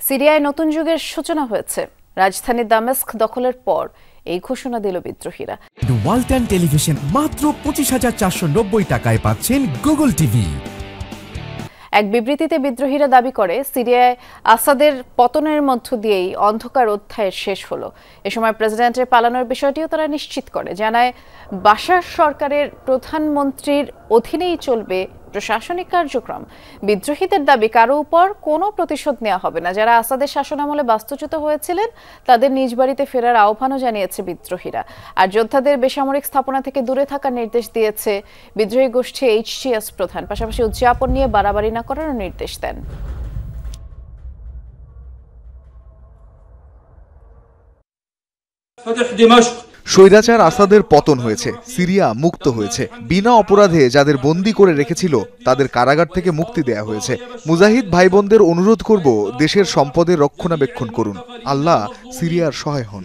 সিরিয়ায় নতুন যুগের সূচনা হয়েছে। রাজধানী দামেস্ক দখলের পর এই ঘোষণা দিল বিদ্রোহীরা। ওয়ালটন টেলিভিশন মাত্র 25,490 টাকায় পাচ্ছেন গুগল টিভি। এক বিবৃতিতে বিদ্রোহীরা দাবি করে, সিরিয়ায় আসাদের পতনের মধ্য দিয়েই অন্ধকার অধ্যায়ের শেষ হলো। এ সময় প্রেসিডেন্টের পালানোর বিষয়টিও তারা নিশ্চিত করে। জানায়, বাশার সরকারের প্রধানমন্ত্রীর অধীনেই চলবে প্রশাসনিক কার্যক্রম। বিদ্রোহীদের দাবি, কারো উপর কোনো প্রতিশোধ নেওয়া হবে না। যারা আসাদের শাসনামলে বাস্তুচ্যুত হয়েছিলেন তাদের নিজ বাড়িতে ফেরার আহ্বানও জানিয়েছে বিদ্রোহীরা। আর যোদ্ধাদের বেসামরিক স্থাপনা থেকে দূরে থাকার নির্দেশ দিয়েছে বিদ্রোহী গোষ্ঠী HTS প্রধান। পাশাপাশি উদযাপন নিয়ে বাড়াবাড়ি না করার নির্দেশ দেন। স্বৈরাচার আসাদের পতন হয়েছে, সিরিয়া মুক্ত হয়েছে। বিনা অপরাধে যাদের বন্দী করে রেখেছিল তাদের কারাগার থেকে মুক্তি দেয়া হয়েছে। মুজাহিদ ভাই বোনদের অনুরোধ করব, দেশের সম্পদের রক্ষণাবেক্ষণ করুন। আল্লাহ সিরিয়ার সহায় হন।